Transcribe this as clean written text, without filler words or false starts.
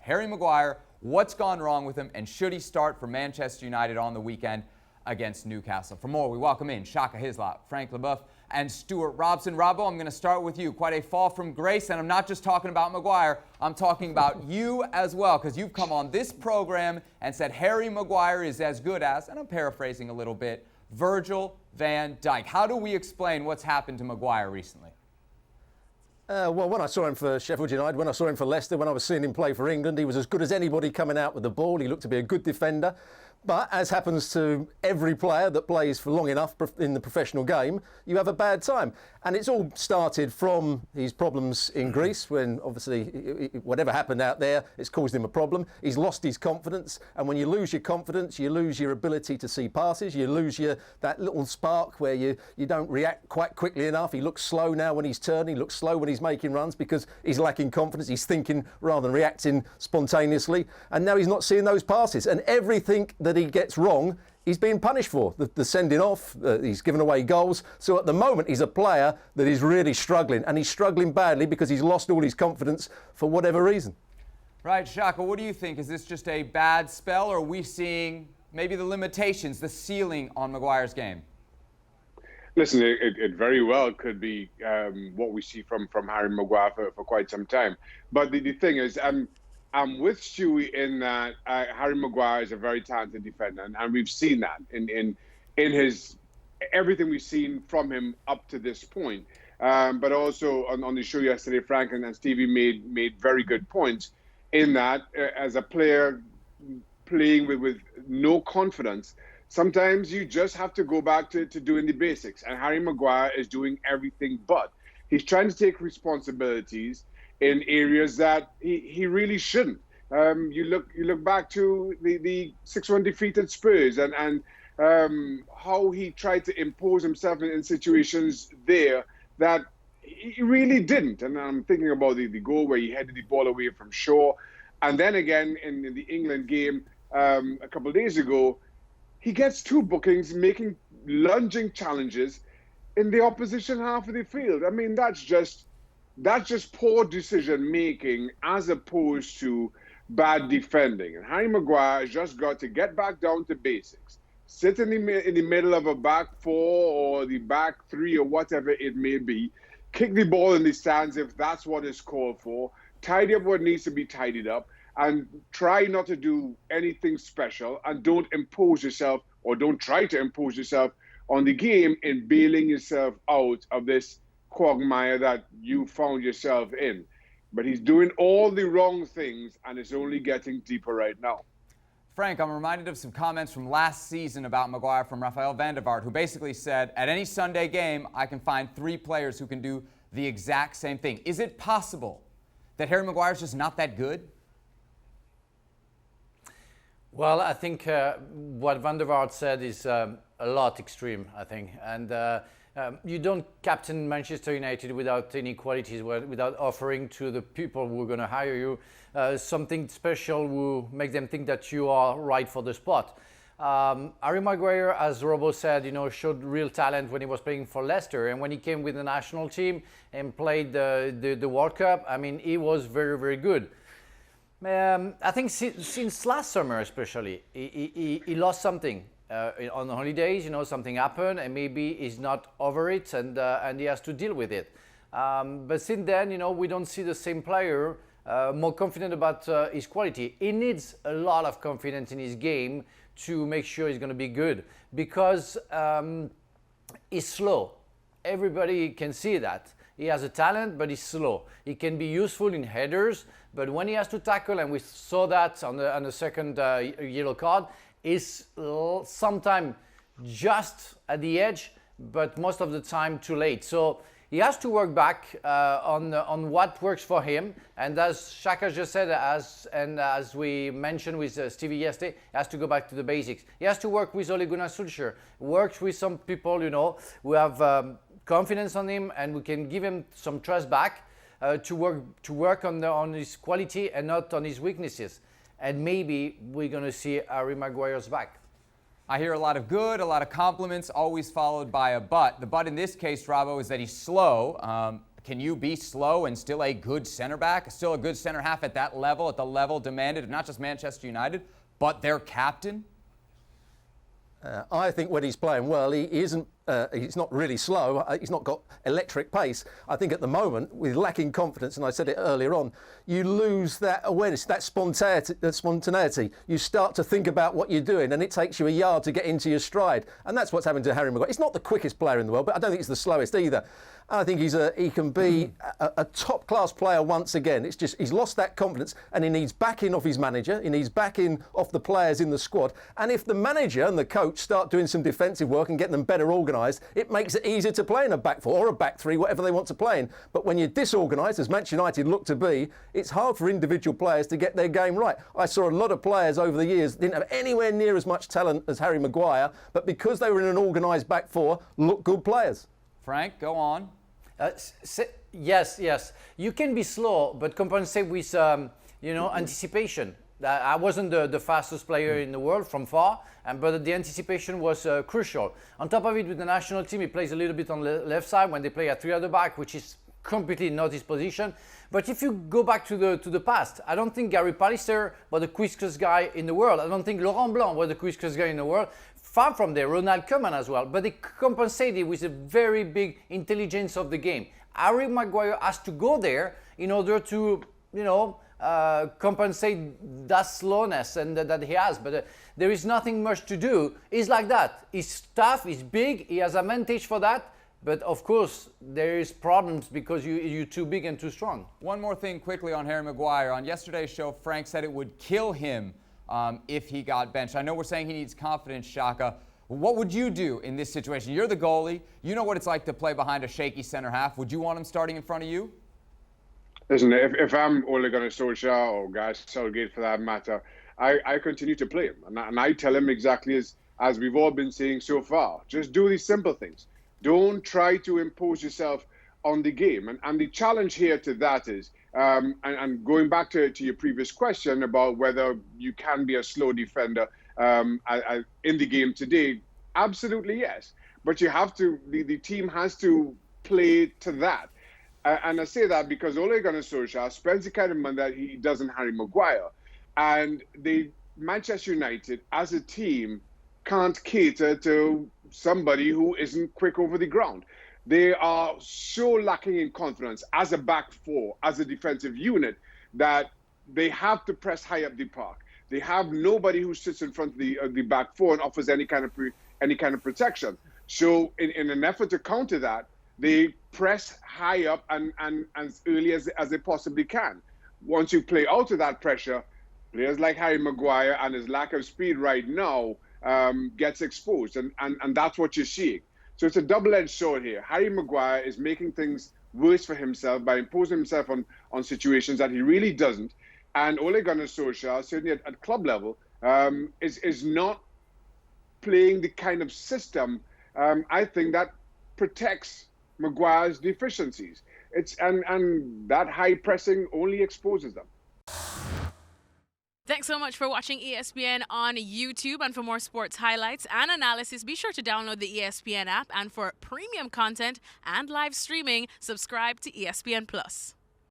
Harry Maguire, what's gone wrong with him, and should he start for Manchester United on the weekend against Newcastle? For more, we welcome in Shaka Hislop, Frank Leboeuf, and Stewart. Robson. Robbo, I'm going to start with you. Quite a fall from grace, and I'm not just talking about Maguire. I'm talking about you as well, because you've come on this program and said Harry Maguire is as good as, and I'm paraphrasing a little bit, Virgil van Dijk. How do we explain what's happened to Maguire recently? Well, when I saw him for Sheffield United, when I saw him for Leicester, when I was seeing him play for England, he was as good as anybody coming out with the ball. He looked to be a good defender. But as happens to every player that plays for long enough in the professional game, you have a bad time. And it's all started from his problems in Greece, when obviously whatever happened out there, it's caused him a problem. He's lost his confidence. And when you lose your confidence, you lose your ability to see passes. You lose that little spark where you don't react quite quickly enough. He looks slow now when he's turning. He looks slow when he's making runs because he's lacking confidence. He's thinking rather than reacting spontaneously. And now he's not seeing those passes. And everything that he gets wrong, he's being punished for. The sending off, he's given away goals. So at the moment, he's a player that is really struggling. And he's struggling badly because he's lost all his confidence for whatever reason. Right, Shaka, what do you think? Is this just a bad spell, or are we seeing maybe the limitations, the ceiling on Maguire's game? Listen, it very well could be what we see from Harry Maguire for quite some time. But the thing is, I'm with Stewie in that Harry Maguire is a very talented defender, and we've seen that in his everything we've seen from him up to this point. But also on the show yesterday, Frank and Stevie made very good points in that as a player playing with no confidence, sometimes you just have to go back to doing the basics. And Harry Maguire is doing everything but. He's trying to take responsibilities in areas that he really shouldn't. You look back to the 6-1 defeated Spurs and how he tried to impose himself in situations there that he really didn't. And I'm thinking about the goal where he headed the ball away from Shaw. And then again in the England game a couple of days ago, he gets 2 bookings making lunging challenges in the opposition half of the field. I mean, that's just poor decision making as opposed to bad defending. And Harry Maguire has just got to get back down to basics. Sit in the middle of a back 4 or the back 3 or whatever it may be. Kick the ball in the stands if that's what is called for. Tidy up what needs to be tidied up. And try not to do anything special. And don't impose yourself, or don't try to impose yourself on the game in bailing yourself out of this quagmire that you found yourself in. But he's doing all the wrong things, and it's only getting deeper right now. Frank, I'm reminded of some comments from last season about Maguire from Rafael van der Vaart, who basically said, at any Sunday game, I can find 3 players who can do the exact same thing. Is it possible that Harry Maguire's just not that good? Well, I think what van der Vaart said is a lot extreme, I think. And you don't captain Manchester United without any qualities, without offering to the people who are going to hire you something special who make them think that you are right for the spot. Harry Maguire, as Robo said, showed real talent when he was playing for Leicester, and when he came with the national team and played the World Cup, I mean, he was very, very good. I think since last summer especially, he lost something. On holidays, something happened, and maybe he's not over it, and he has to deal with it. But since then, we don't see the same player more confident about his quality. He needs a lot of confidence in his game to make sure he's going to be good, because he's slow. Everybody can see that. He has a talent, but he's slow. He can be useful in headers, but when he has to tackle, and we saw that on the second yellow card, is sometimes just at the edge, but most of the time too late. So he has to work back on what works for him. And as Shaka just said, as we mentioned with Stevie yesterday, he has to go back to the basics. He has to work with Ole Gunnar Solskjaer, work with some people, who have confidence on him, and we can give him some trust back to work on his quality and not on his weaknesses. And maybe we're going to see Harry Maguire's back. I hear a lot of good, a lot of compliments, always followed by a but. The but in this case, Robbo, is that he's slow. Can you be slow and still a good center back, still a good center half at that level, at the level demanded of not just Manchester United, but their captain? I think when he's playing well, he isn't. He's not really slow. He's not got electric pace. I think at the moment, with lacking confidence, and I said it earlier on, you lose that awareness, that spontaneity. You start to think about what you're doing, and it takes you a yard to get into your stride. And that's what's happened to Harry Maguire. He's not the quickest player in the world, but I don't think he's the slowest either. I think he can be a top-class player once again. It's just he's lost that confidence, and he needs backing off his manager. He needs backing off the players in the squad. And if the manager and the coach start doing some defensive work and getting them better organised, it makes it easier to play in a back four or a back three, whatever they want to play in. But when you're disorganised, as Manchester United look to be, it's hard for individual players to get their game right. I saw a lot of players over the years didn't have anywhere near as much talent as Harry Maguire, but because they were in an organised back four, look good players. Frank, go on. Yes. You can be slow, but compensate with, anticipation. I wasn't the fastest player in the world from far, but the anticipation was crucial. On top of it, with the national team, he plays a little bit on the left side when they play a three at the back, which is completely not his position. But if you go back to the past, I don't think Gary Pallister was the quickest guy in the world. I don't think Laurent Blanc was the quickest guy in the world. Far from there, Ronald Koeman as well. But they compensated with a very big intelligence of the game. Harry Maguire has to go there in order to, compensate that slowness and that he has. But there is nothing much to do. He's like that. He's tough, he's big, he has advantage for that. But of course, there is problems because you're too big and too strong. One more thing quickly on Harry Maguire. On yesterday's show, Frank said it would kill him if he got benched. I know we're saying he needs confidence, Shaka. What would you do in this situation? You're the goalie. You know what it's like to play behind a shaky center half. Would you want him starting in front of you? Listen, if I'm Ole Gunnar Solskjaer or Gareth Southgate for that matter, I continue to play him. And I tell him exactly as we've all been saying so far. Just do these simple things. Don't try to impose yourself on the game. And the challenge here to that is, and going back to your previous question about whether you can be a slow defender in the game today, absolutely yes. But you have to, the team has to play to that. And I say that because Ole Gunnar Solskjaer spends the kind of money that he does in Harry Maguire. And Manchester United, as a team, can't cater to somebody who isn't quick over the ground. They are so lacking in confidence as a back four, as a defensive unit, that they have to press high up the park. They have nobody who sits in front of the back four and offers any kind of protection. So in an effort to counter that, they press high up and as early as they possibly can. Once you play out of that pressure, players like Harry Maguire and his lack of speed right now gets exposed, and that's what you're seeing. So it's a double-edged sword here. Harry Maguire is making things worse for himself by imposing himself on situations that he really doesn't. And Ole Gunnar Solskjaer, certainly at club level, is not playing the kind of system I think that protects Maguire's deficiencies. And that high pressing only exposes them. Thanks so much for watching ESPN on YouTube. And for more sports highlights and analysis, be sure to download the ESPN app. And for premium content and live streaming, subscribe to ESPN Plus.